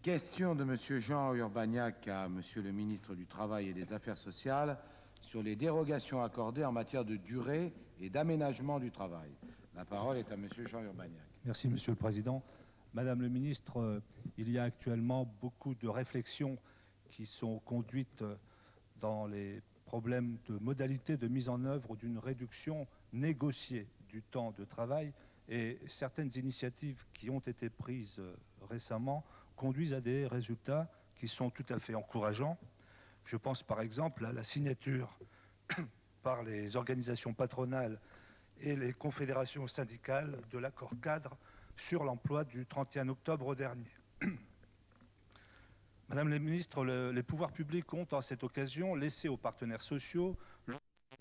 Question de M. Jean Urbaniak à M. le ministre du Travail et des Affaires sociales sur les dérogations accordées en matière de durée et d'aménagement du travail. La parole est à M. Jean Urbaniak. Merci, Monsieur le Président. Madame le ministre, il y a actuellement beaucoup de réflexions qui sont conduites dans les problèmes de modalités de mise en œuvre d'une réduction négociée du temps de travail, et certaines initiatives qui ont été prises récemment conduisent à des résultats qui sont tout à fait encourageants. Je pense par exemple à la signature par les organisations patronales et les confédérations syndicales de l'accord cadre sur l'emploi du 31 octobre dernier. Madame la ministre, les pouvoirs publics ont, à cette occasion, laissé aux partenaires sociaux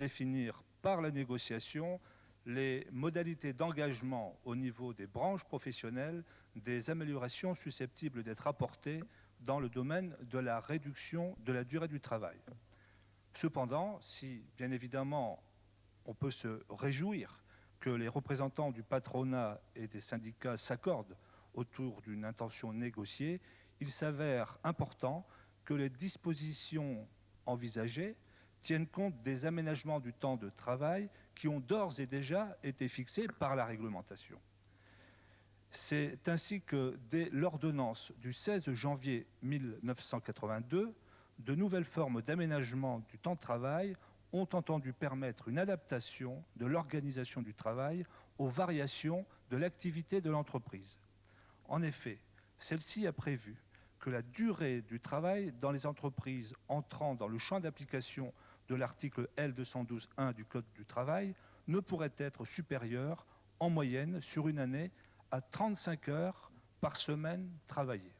définir par la négociation les modalités d'engagement au niveau des branches professionnelles des améliorations susceptibles d'être apportées dans le domaine de la réduction de la durée du travail. Cependant, si, bien évidemment, on peut se réjouir que les représentants du patronat et des syndicats s'accordent autour d'une intention négociée, il s'avère important que les dispositions envisagées tiennent compte des aménagements du temps de travail qui ont d'ores et déjà été fixés par la réglementation. C'est ainsi que, dès l'ordonnance du 16 janvier 1982, de nouvelles formes d'aménagement du temps de travail ont entendu permettre une adaptation de l'organisation du travail aux variations de l'activité de l'entreprise. En effet, celle-ci a prévu que la durée du travail dans les entreprises entrant dans le champ d'application de l'article L212.1 du Code du travail ne pourrait être supérieure, en moyenne, sur une année, à 35 heures par semaine travaillée.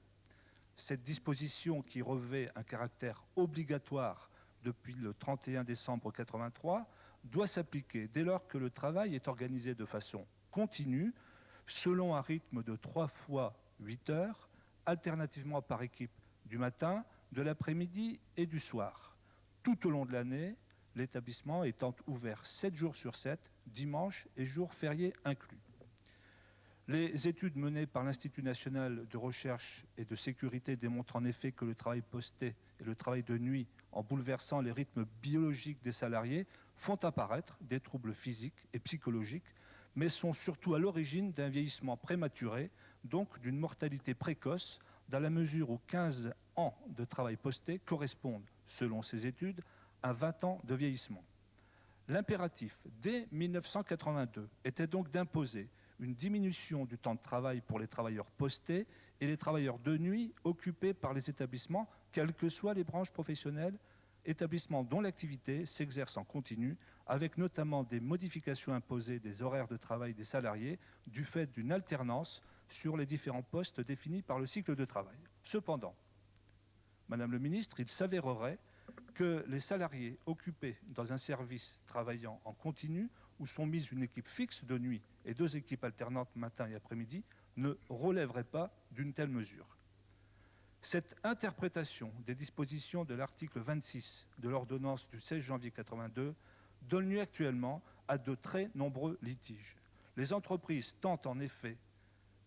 Cette disposition, qui revêt un caractère obligatoire depuis le 31 décembre 1983, doit s'appliquer dès lors que le travail est organisé de façon continue, selon un rythme de 3 fois 8 heures, alternativement par équipe du matin, de l'après-midi et du soir, tout au long de l'année, l'établissement étant ouvert 7 jours sur 7, dimanche et jours fériés inclus. Les études menées par l'Institut national de recherche et de sécurité démontrent en effet que le travail posté et le travail de nuit, en bouleversant les rythmes biologiques des salariés, font apparaître des troubles physiques et psychologiques, mais sont surtout à l'origine d'un vieillissement prématuré, donc d'une mortalité précoce, dans la mesure où 15 ans de travail posté correspondent, selon ces études, à 20 ans de vieillissement. L'impératif, dès 1982, était donc d'imposer une diminution du temps de travail pour les travailleurs postés et les travailleurs de nuit occupés par les établissements, quelles que soient les branches professionnelles, établissements dont l'activité s'exerce en continu, avec notamment des modifications imposées des horaires de travail des salariés du fait d'une alternance sur les différents postes définis par le cycle de travail. Cependant, Madame le ministre, il s'avérerait que les salariés occupés dans un service travaillant en continu, où sont mises une équipe fixe de nuit et 2 équipes alternantes matin et après-midi, ne relèveraient pas d'une telle mesure. Cette interprétation des dispositions de l'article 26 de l'ordonnance du 16 janvier 1982 donne lieu actuellement à de très nombreux litiges. Les entreprises tentent en effet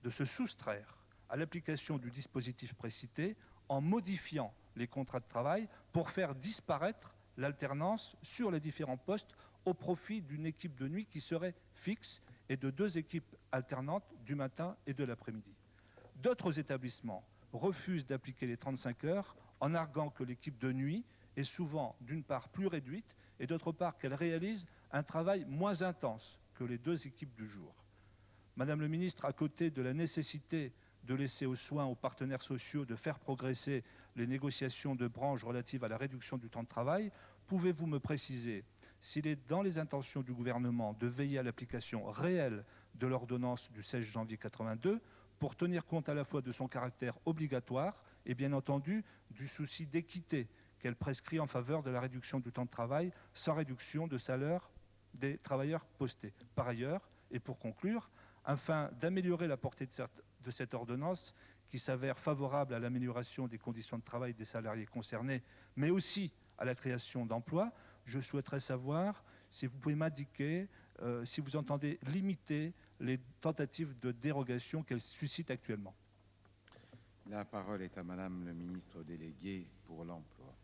de se soustraire à l'application du dispositif précité en modifiant les contrats de travail pour faire disparaître l'alternance sur les différents postes au profit d'une équipe de nuit qui serait fixe et de 2 équipes alternantes du matin et de l'après-midi. D'autres établissements refusent d'appliquer les 35 heures en arguant que l'équipe de nuit est souvent d'une part plus réduite et d'autre part qu'elle réalise un travail moins intense que les 2 équipes du jour. Madame le ministre, à côté de la nécessité de laisser aux soins aux partenaires sociaux de faire progresser les négociations de branche relatives à la réduction du temps de travail, pouvez-vous me préciser s'il est dans les intentions du gouvernement de veiller à l'application réelle de l'ordonnance du 16 janvier 1982 pour tenir compte à la fois de son caractère obligatoire et bien entendu du souci d'équité qu'elle prescrit en faveur de la réduction du temps de travail sans réduction de salaire des travailleurs postés. Par ailleurs, et pour conclure, afin d'améliorer la portée de cette ordonnance qui s'avère favorable à l'amélioration des conditions de travail des salariés concernés, mais aussi à la création d'emplois, je souhaiterais savoir si vous pouvez m'indiquer si vous entendez limiter les tentatives de dérogation qu'elle suscite actuellement. La parole est à Madame le ministre délégué pour l'Emploi.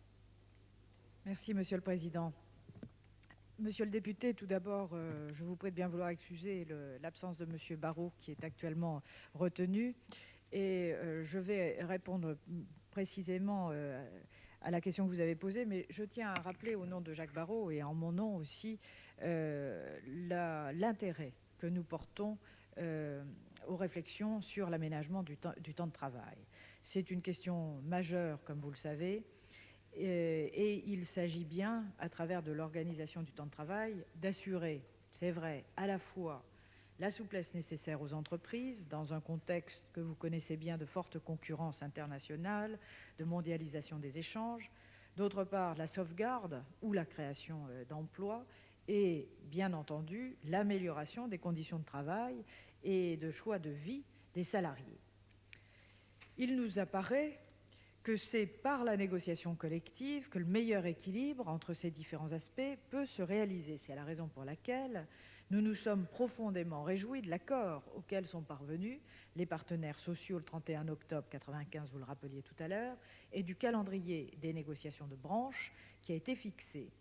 Merci, Monsieur le Président. Monsieur le député, tout d'abord, je vous prie de bien vouloir excuser l'absence de Monsieur Barrot, qui est actuellement retenu. Et je vais répondre précisément à la question que vous avez posée, mais je tiens à rappeler au nom de Jacques Barrot et en mon nom aussi l'intérêt que nous portons aux réflexions sur l'aménagement du temps de travail. C'est une question majeure, comme vous le savez, et il s'agit bien, à travers de l'organisation du temps de travail, d'assurer, c'est vrai, à la fois la souplesse nécessaire aux entreprises, dans un contexte que vous connaissez bien de forte concurrence internationale, de mondialisation des échanges, d'autre part la sauvegarde ou la création d'emplois, et bien entendu l'amélioration des conditions de travail et de choix de vie des salariés. Il nous apparaît que c'est par la négociation collective que le meilleur équilibre entre ces différents aspects peut se réaliser. C'est la raison pour laquelle nous nous sommes profondément réjouis de l'accord auquel sont parvenus les partenaires sociaux le 31 octobre 1995, vous le rappeliez tout à l'heure, et du calendrier des négociations de branche qui a été fixé.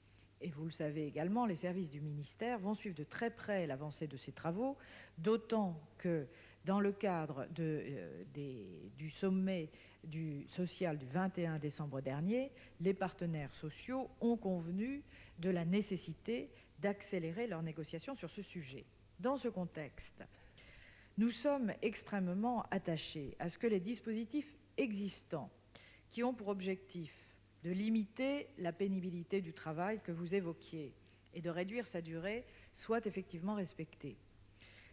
Et vous le savez également, les services du ministère vont suivre de très près l'avancée de ces travaux, d'autant que dans le cadre du sommet social du 21 décembre dernier, les partenaires sociaux ont convenu de la nécessité d'accélérer leurs négociations sur ce sujet. Dans ce contexte, nous sommes extrêmement attachés à ce que les dispositifs existants, qui ont pour objectif de limiter la pénibilité du travail que vous évoquiez et de réduire sa durée, soient effectivement respectés.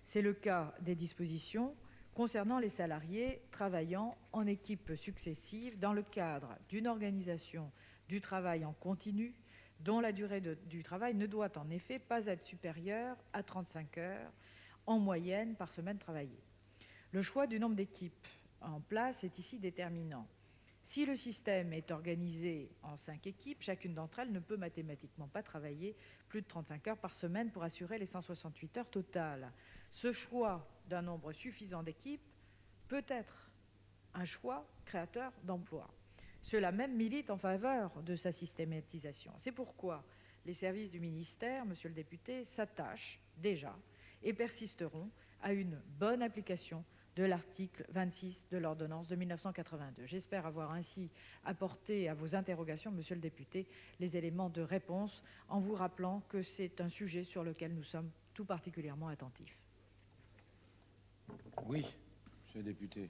C'est le cas des dispositions concernant les salariés travaillant en équipes successives dans le cadre d'une organisation du travail en continu dont la durée du travail ne doit en effet pas être supérieure à 35 heures en moyenne par semaine travaillée. Le choix du nombre d'équipes en place est ici déterminant. Si le système est organisé en 5 équipes, chacune d'entre elles ne peut mathématiquement pas travailler plus de 35 heures par semaine pour assurer les 168 heures totales. Ce choix d'un nombre suffisant d'équipes peut être un choix créateur d'emplois. Cela même milite en faveur de sa systématisation. C'est pourquoi les services du ministère, monsieur le député, s'attachent déjà et persisteront à une bonne application de l'article 26 de l'ordonnance de 1982. J'espère avoir ainsi apporté à vos interrogations, monsieur le député, les éléments de réponse en vous rappelant que c'est un sujet sur lequel nous sommes tout particulièrement attentifs. Oui, monsieur le député.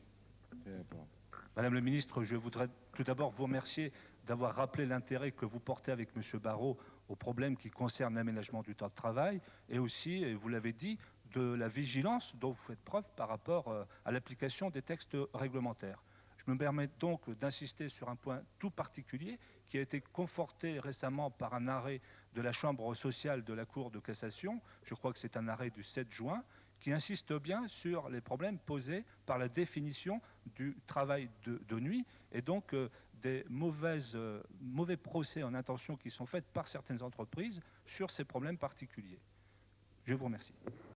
Madame le ministre, je voudrais tout d'abord vous remercier d'avoir rappelé l'intérêt que vous portez avec M. Barrot aux problèmes qui concernent l'aménagement du temps de travail et aussi, et vous l'avez dit, de la vigilance dont vous faites preuve par rapport à l'application des textes réglementaires. Je me permets donc d'insister sur un point tout particulier qui a été conforté récemment par un arrêt de la Chambre sociale de la Cour de cassation, je crois que c'est un arrêt du 7 juin, qui insiste bien sur les problèmes posés par la définition du travail de nuit et donc des mauvais procès en intention qui sont faits par certaines entreprises sur ces problèmes particuliers. Je vous remercie.